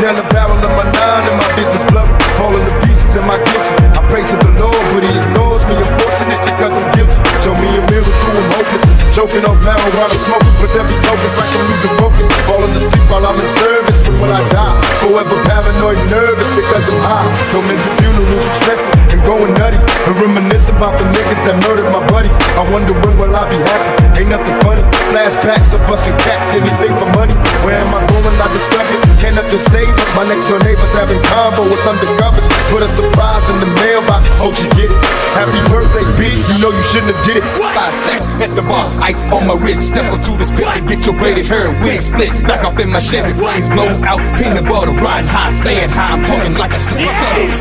down the barrel of my nine and my vision's blurry, falling to pieces in my guilty. I pray to the Lord, but he ignores me, unfortunately, because I'm guilty. Show me a miracle, I'm hopeless. Choking off marijuana, smoking with every token, like I'm losing focus. Falling asleep while I'm in service, but when I die, forever paranoid, nervous because I'm high. Don't mention funerals, I'm stressing and going nutty, and reminisce about the niggas that murdered my buddy. I wonder when will I be happy? Ain't nothing funny. Flashbacks of busting cats, anything for money. Where am I going? I discovered. Can't have to say, but my next door neighbors having combo with undercovers. Put a surprise in the mailbox. Hope she get it. Happy birthday, bitch. You know you shouldn't have did it. 5 stacks at the bar, ice on my wrist. Step up to this pit and get your braided hair and wig split. Back off in my Chevy, brains blown out. Peanut butter, riding high, staying high. I'm talking like a study.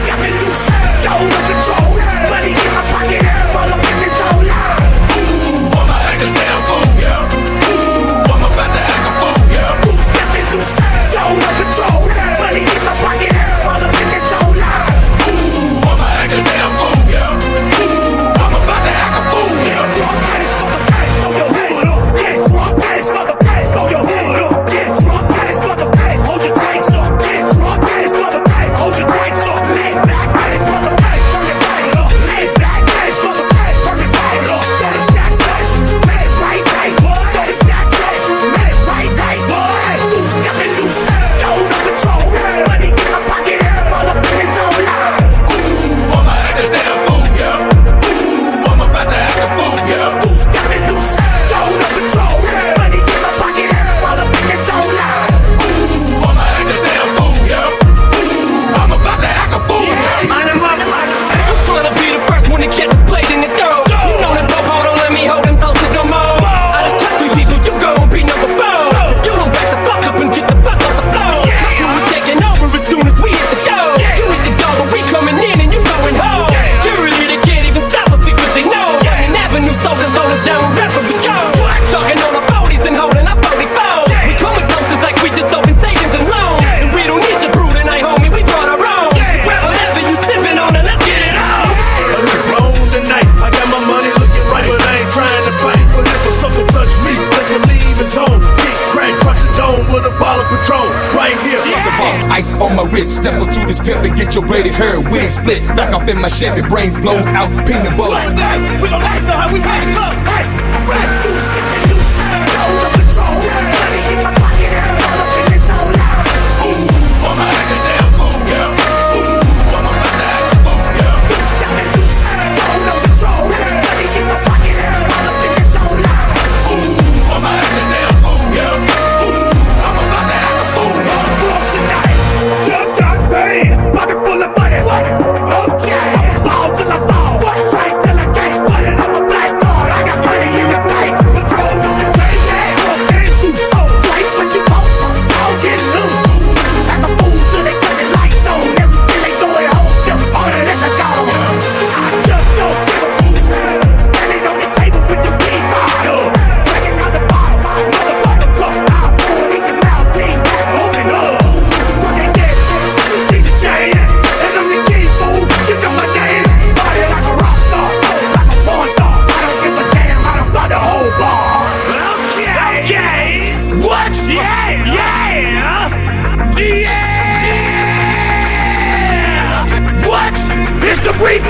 Got me loose, yo, no control. Money in my pocket, all up in this whole line. Ooh, I'ma act a damn fool, yeah. Ooh, I'm about to act a fool, yeah. Loose, got me loose, yo, no control. Money in my pocket, all up in this whole line. Ooh, I'ma act a damn fool, yeah. Ooh, I'm about to act a fool, yeah. Drunk ass motherfucker, throw your hood up. Get drunk ass motherfucker, throw your hood up. Get drunk ass motherfucker, hold your drinks up. Get drunk ass motherfucker, hold your drinks up. Lay back ass motherfucker, turn your body up. Lay back ass motherfucker, turn your body up. Throw them stacks up, man, right, what? Throw them stacks up, man, right, what? Loose, got me loose, yo, no control. Money in my pocket, all up in this whole line. Ooh, I'ma act a damn fool, yeah. Ooh, I'm about to act a fool, yeah. Loose, got me loose, yo, no control. Money in my pocket, all up in this whole line. Ooh, I'ma act a damn fool, yeah. Ooh, I'm about to act a fool, yeah. I'm tryna be the first one to catch us played in the throw. You know that Bobo don't let me hold them toasters no more. I just cut 3 people, you gon' be number 4. You don't back the fuck up and get the fuck off the floor. My crew is taking over as soon as we hit the door. You hit the door, but we coming in and you going home. Security, they can't even stop us because they know. Running Avenue soldiers hold us down wherever we go. Talking on our 40s and holding our 44s. We come with toasters like we just open savings and loans. And we don't need your brew tonight, homie, we brought our own. So grab whatever you sipping on and let's get it on. I look long tonight. I got my money looking right, but I ain't trying to fight. But if a sucker touch me, let's believe his own. Big crack, crush a dome with a bottle of Patron. Right here, The bar, ice on my wrist. Step up to this pimp and get your braided hair and wig split. Back off in my Chevy, brains blown out. Peanut butter. we gon' let you know how we back up. Hey, right. Loose, got me loose, yo, no control. Money in my pocket, all up in this whole line. Ooh, I'ma act a damn fool, yeah. Ooh, I'm about to act a fool, yeah. Loose, got me loose, yo, no control. Money in my pocket, all up in this whole line. Ooh, I'ma act a damn fool, yeah. Ooh, I'm about to act a fool, yeah. Drunk tonight, just got paid. Pocket full of money, what? Okay, I'ma ball till I fall. What? Drink till I can't. Put it on my black card. I got money in the bank. Patrol on the train, yeah. Drunk and loose. Oh, drink what you want. Don't get loose. Like a fool till they cut the lights on. Every still they throw it home. Till all the liquor gone. I just don't give a standing on the table with the weed bottle. Drinking out the bottle. My motherfucker cup. I pour it in your mouth. Lean back, open up. Working dead. You see the chain. And I'm the key, fool. You know my name. Body like a rock star. Like a porn star. I don't give a damn. I done bought the whole bar. Okay. What? Yeah. What? It's the brief